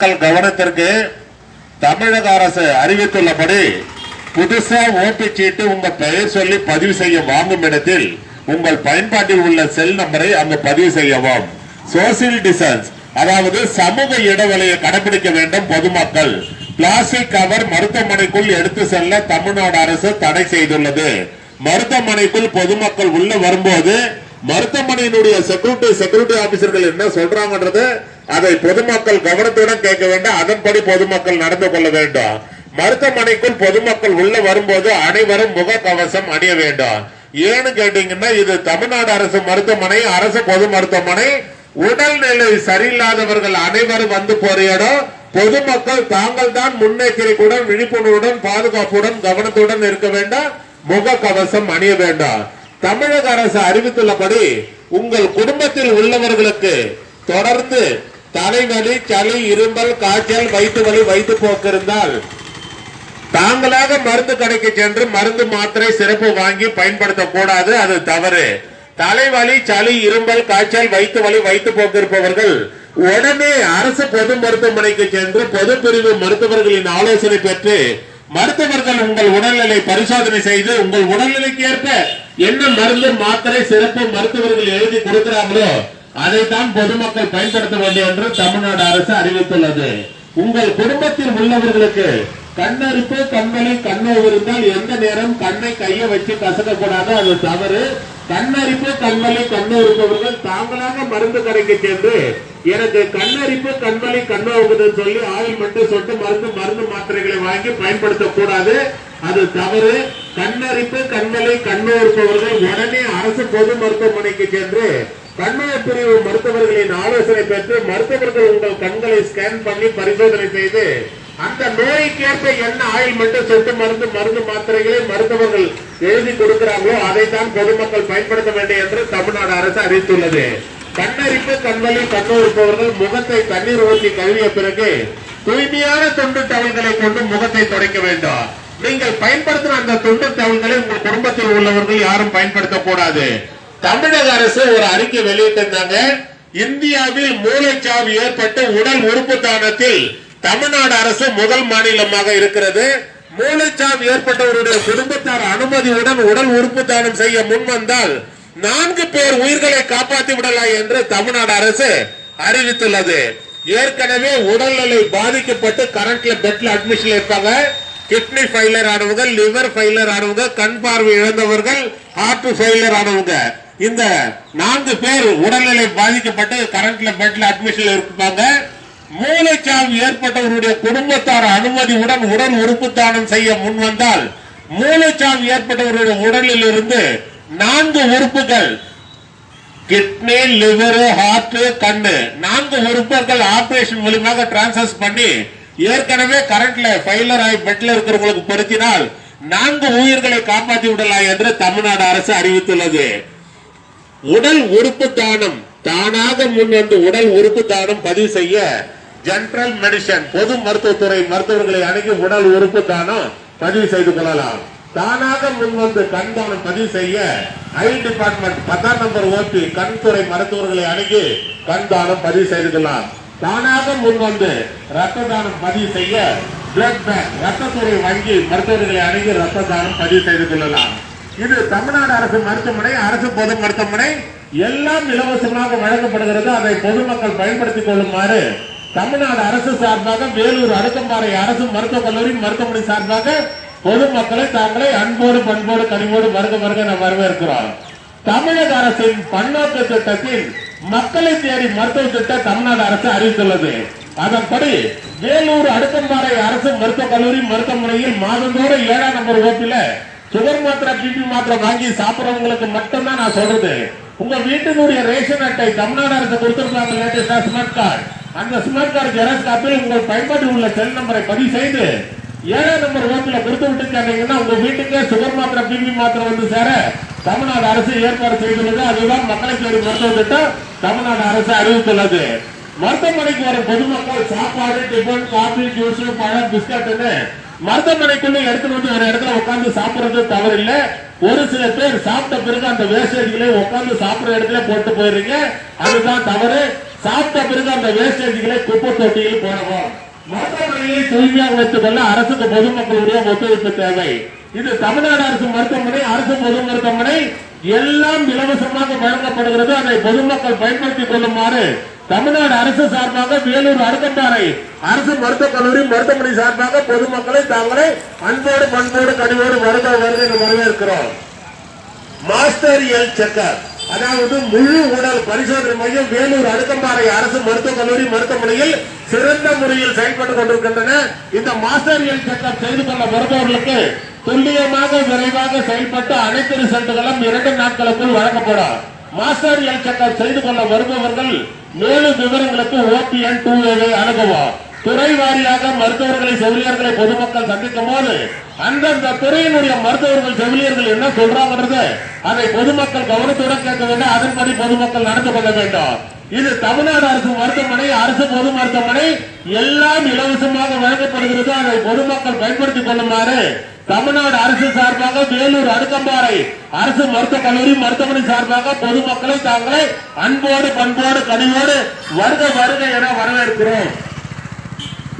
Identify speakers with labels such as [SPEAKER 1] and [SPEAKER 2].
[SPEAKER 1] மக்கள் கவனத்திற்கு தமிழக அரசு அறிவித்துள்ளபடி புதுசா ஓட்டுச்சீட்டு உங்க பெயர் சொல்லி பதிவு செய்ய வாங்கும் இடத்தில் உங்கள் பயன்பாட்டில் உள்ள செல் நம்பரை அங்கு பதிவு செய்யவும். சோசியல் டிஸ்டன்ஸ் அதாவது சமூக இடைவெளியை கடைபிடிக்க வேண்டும். பொதுமக்கள் பிளாஸ்டிக் கவர் மருத்துவமனைக்குள் எடுத்து செல்ல தமிழ்நாடு அரசு தடை செய்துள்ளது. மருத்துவமனைக்குள் பொதுமக்கள் உள்ள வரும்போது மருத்துவமனையினுடைய செக்யூரிட்டி ஆபீசர்கள் என்ன சொல்றாங்கன்றது அதை பொதுமக்கள் கவனத்துடன் கேட்க வேண்டும். அதன்படி பொதுமக்கள் நடந்து கொள்ள வேண்டும். மருத்துவமனைக்குள் பொதுமக்கள் உள்ள வரும்போது அனைவரும் முக கவசம் அணிய வேண்டும். ஏன்னு கேட்டீங்கன்னா இது தமிழ்நாடு அரசு மருத்துவமனை, அரசு பொது மருத்துவமனை. உடல்நிலை சரியில்லாதவர்கள் அனைவரும் வந்து போற இடம். பொதுமக்கள் தாங்கள் தான் முன்னெச்சரிக்கையுடன் விழிப்புணர்வுடன் பாதுகாப்புடன் கவனத்துடன் இருக்க வேண்டும். முக கவசம் அணிய வேண்டும். தமிழக அரசு அறிவித்துள்ளபடி உங்கள் குடும்பத்தில் உள்ளவர்களுக்கு தொடர்ந்து தலைவலி, சளி, இரும்பல், காய்ச்சல், வயிற்று வலி, வயிற்று போக்கு இருந்தால் தாங்களாக மருந்து கடைக்கு சென்று மருந்து மாத்திரை சிறப்பு வாங்கி பயன்படுத்தக்கூடாது. அது தவறு. தலைவலி, சளி, இரும்பல், காய்ச்சல், வயிற்று வலி, வயிற்று போக்கு இருப்பவர்கள் உடனே அரசு பொது மருத்துவமனைக்கு சென்று பொது பிரிவு மருத்துவர்களின் ஆலோசனை பெற்று மருத்துவர்கள் உங்கள் உடல்நிலை பரிசோதனை செய்து உங்கள் உடல்நிலைக்கு ஏற்ப என்ன மருந்து மாத்திரை சிறப்பு மருத்துவர்கள் எழுதி கொடுக்கிறாங்களோ அதைத்தான் பொதுமக்கள் பயன்படுத்த வேண்டும் என்று தமிழ்நாடு அரசு அறிவித்துள்ளது. உங்கள் குடும்பத்தில் உள்ளவர்களுக்கு கண்ணரிப்பு, கண்வலி, கண்ணோவு இருந்தால் எந்த நேரம் கண்ணை கையை வச்சு கசக்க கூடாது. அது தவறு. கண்ணரிப்பு, கண்வலி, கண்ணோவு இருப்பவர்கள் தாங்களாக மருந்து கடைக்கு சென்று எனக்கு கண்ணரிப்பு, கண்வலி, கண்ணோவுக்கு சொல்லி ஆயில்மெண்ட் சொட்டு மருந்து மாத்திரைகளை வாங்கி பயன்படுத்தக்கூடாது. அது தவறு. கண்ணரிப்பு, கண்வலி, கண்ணோவு இருப்பவர்கள் உடனே அரசு பொது மருத்துவமனைக்கு சென்று கண்ணோய் பிரிவு மருத்துவர்களின் ஆலோசனை பெற்று மருத்துவர்கள் உங்கள் கண்களை ஸ்கேன் பண்ணி பரிசோதனை செய்து அந்த நோய்க்கேற்ப என்ன ஆயில்மெண்ட் சொட்டு மருந்து மாத்திரைகளை மருத்துவர்கள் எழுதி கொடுக்கிறார்களோ அதைத்தான் பொதுமக்கள் பயன்படுத்த வேண்டும் என்று தமிழ்நாடு அரசு அறிவித்துள்ளது. கண்ணரிப்பு, கண்வலி, கண்ணோய் இருப்பவர்கள் முகத்தை தண்ணீர் ஊற்றி கழுவிய பிறகு தூய்மையான துண்டு டவல்களை கொண்டு முகத்தை துடைக்க வேண்டும். நீங்கள் பயன்படுத்தின அந்த துண்டு டவல்களை உங்கள் குடும்பத்தில் உள்ளவர்கள் யாரும் பயன்படுத்தக்கூடாது. தமிழக அரசு ஒரு அறிக்கை வெளியிட்டிருந்தாங்க. இந்தியாவில் மூளைச்சாவு ஏற்பட்டு உடல் உறுப்பு தானத்தில் தமிழ்நாடு அரசு முதல் மாநிலமாக இருக்கிறது. மூளைச்சாவு ஏற்பட்டவருடைய குடும்பத்தார் அனுமதியுடன் உடல் உறுப்பு தானம் செய்ய முன்வந்தால் 4 பேர் உயிர்களை காப்பாற்றி விடலாம் என்று தமிழ்நாடு அரசு அறிவித்துள்ளது. ஏற்கனவே உடல்நிலை பாதிக்கப்பட்டு கரண்ட்ல பெட்ல அட்மிஷன் இருப்பாங்க. கிட்னி ஃபெயிலியர் ஆனவங்க, லிவர் ஃபெயிலியர் ஆனவங்க, கண் பார்வை இழந்தவர்கள், ஹார்ட் ஃபெயிலியர் ஆனவங்க, இந்த 4 பேர் உடல்நிலை பாதிக்கப்பட்டு கரண்ட்ல பெட்ல அட்மிஷன் இருப்பாங்க. மூளைச்சாவு ஏற்பட்டவருடைய குடும்பத்தார் அனுமதியுடன் உடல் உறுப்பு தானம் செய்ய முன்வந்தால் மூளைச்சாவு ஏற்பட்டவருடைய உடலில் இருந்து 4 உறுப்புகள் கிட்னி, லிவர், ஹார்ட், கண்ணு 4 உறுப்புகள் ஆபரேஷன் மூலமாக டிரான்ஸ்ஃபர் பண்ணி ஏற்கனவே கரண்ட்ல ஃபெயிலியர் ஆகி பெட்ல இருக்கிறவங்களுக்கு பொருத்தினால் 4 உயிர்களை காப்பாற்றி விடலாம் என்று தமிழ்நாடு அரசு அறிவித்துள்ளது. உடல் உறுப்பு தானம் தானாக முன்வந்து உடல் உறுப்பு தானம் பதிவு செய்ய ஜெனரல் மெடிசன் பொது மருத்துவத்துறை மருத்துவர்களை அணுகி உடல் உறுப்பு தானம் பதிவு செய்து கொள்ளலாம். தானாக முன்வந்து கண் தானம் பதிவு செய்ய ஐ டிபார்ட்மெண்ட் 10ஆம் நம்பர் ஓபி கண்துறை மருத்துவர்களை அணுகி கண் தானம் பதிவு செய்து கொள்ளலாம். தானாக முன்வந்து ரத்த தானம் பதிவு செய்ய பிளட் பேங்க் ரத்தத்துறை வங்கி மருத்துவர்களை அணுகி ரத்த தானம் பதிவு செய்து கொள்ளலாம். இது தமிழ்நாடு அரசு மருத்துவமனை, அரசு பொது மருத்துவமனை எல்லாம் இலவசமாக வழங்கப்படுகிறது. அதை பொதுமக்கள் பயன்படுத்திக் கொள்ளுமாறு தமிழ்நாடு அரசு சார்பாக வேலூர் அடுக்கம்பாறை அரசு மருத்துவக் கல்லூரி மருத்துவமனை சார்பாக பொதுமக்களை தாங்களை அன்போடு பண்போடு கனிவோடு வருக நாம் வரவேற்கிறோம். தமிழக அரசின் பன்னோக்கு திட்டத்தில் மக்களை தேடி மருத்துவ திட்டம் தமிழ்நாடு அரசு அறிவித்துள்ளது. அதன்படி வேலூர் அடுக்கம்பாறை அரசு மருத்துவக் கல்லூரி மருத்துவமனையில் மாதந்தோறும் 7ஆம் நம்பர் ஓப்பில சுகர் மாத்திரை, பிபி மாத்திரை வாங்கி சாப்பிடுறவங்களுக்கு மட்டும்தான் நான் சொல்றது. உங்க வீட்டினுடைய ரேஷன் அட்டை தமிழ்நாடு அரசு கொடுத்திருக்காங்க லேட்டஸ்டா ஸ்மார்ட் கார்டு. அந்த ஸ்மார்ட் கார்டு ஜெராக்ஸ் காப்பியில் உங்கள் பயன்பாட்டில் உள்ள செல் நம்பரை பதிவு செய்து 7ஆம் நம்பர் ஓப்பில கொடுத்து விட்டு உங்க வீட்டுக்கு சுகர் மாத்திரை, பிபி மாத்திரை வந்து சேர தமிழ்நாடு அரசு ஏற்பாடு செய்துள்ளது. அதுதான் மக்களை தேடி மருத்துவ திட்டம் தமிழ்நாடு அரசு அறிவித்துள்ளது. மருத்துவமனைக்கு வரும் பொதுமக்கள் சாப்பாடு, டிபன், காபி, ஜூஸ், பழம், பிஸ்கட் மருத்துவமனைக்குள்ள எடுத்துட்டு வந்து ஒரு இடத்துல உட்கார்ந்து சாப்பிடுறது தவறில்லை. ஒரு சில பேர் சாப்பிட்ட பிறகு அந்த வேஸ்டேஜ்களை உட்கார்ந்து சாப்பிடுற இடத்துல போட்டு போயிருங்க. அதுதான் தவறு. சாப்பிட்ட பிறகு அந்த வேஸ்டேஜ்களை குப்பை தொட்டியில் போடவும். மருத்துவமனையை தூய்மையாக வைத்துக் கொள்ள அரசுக்கு பொதுமக்களுடைய ஒத்துழைப்பு தேவை. இது தமிழ்நாடு அரசு மருத்துவமனை, அரசு பொது மருத்துவமனை எல்லாம் இலவசமாக வழங்கப்படுகிறது. அதை பொதுமக்கள் பயன்படுத்திக் கொள்ளுமாறு தமிழ்நாடு அரசு சார்பாக வேலூர் அடுக்கம்பாறை அரசு மருத்துவக் கல்லூரி மருத்துவமனை சார்பாக பொதுமக்களை தாங்களை அன்போடு பண்போடு கனிவோடு வரவேற்கிறோம். மாஸ்டர் ஹெல்த் செக்கர், அதாவது முழு உடல் பரிசோதனை மையம் வேலூர் அடுக்கம்பாறை அரசு மருத்துவக் கல்லூரி மருத்துவமனையில் சிறந்த முறையில் செயல்பட்டுக் கொண்டிருக்கின்றன. இந்த மாஸ்டர் ஹெல்த் செக்கப் செய்து கொள்ள வருபவர்களுக்கு துல்லியமாக விரைவாக செயல்பட்டு அனைத்து ரிசல்ட்டுகளும் 2 நாட்களுக்குள் வழங்கப்படும். மாஸ்டர் ஹெல்த் செக்கப் செய்து கொள்ள வருபவர்கள் மேலும் விவரங்களுக்கு OPN 2A அணுகுவோம். துறை வாரியாக மருத்துவர்களை செவிலியர்களை பொதுமக்கள் சந்திக்கும் போது அந்தந்த துறையினுடைய மருத்துவர்கள் செவிலியர்கள் என்ன சொல்றாங்கிறது அதை பொதுமக்கள் கவனத்துடன் கேட்க வேண்டும். அதன்படி பொதுமக்கள் நடந்து கொள்ள வேண்டும். இது தமிழ்நாடு அரசு மருத்துவமனை, அரசு பொது மருத்துவமனை எல்லாம் இலவசமாக வழங்கப்படுகிறது. அதை பொதுமக்கள் பயன்படுத்திக் கொள்ளுமாறு தமிழ்நாடு அரசு சார்பாக வேலூர் அடுக்கம்பாறை அரசு மருத்துவக் கல்லூரி மருத்துவமனை சார்பாக பொதுமக்களை தாங்களை அன்போடு பண்போடு கனிவோடு வருக வருக என வரவேற்கிறோம்.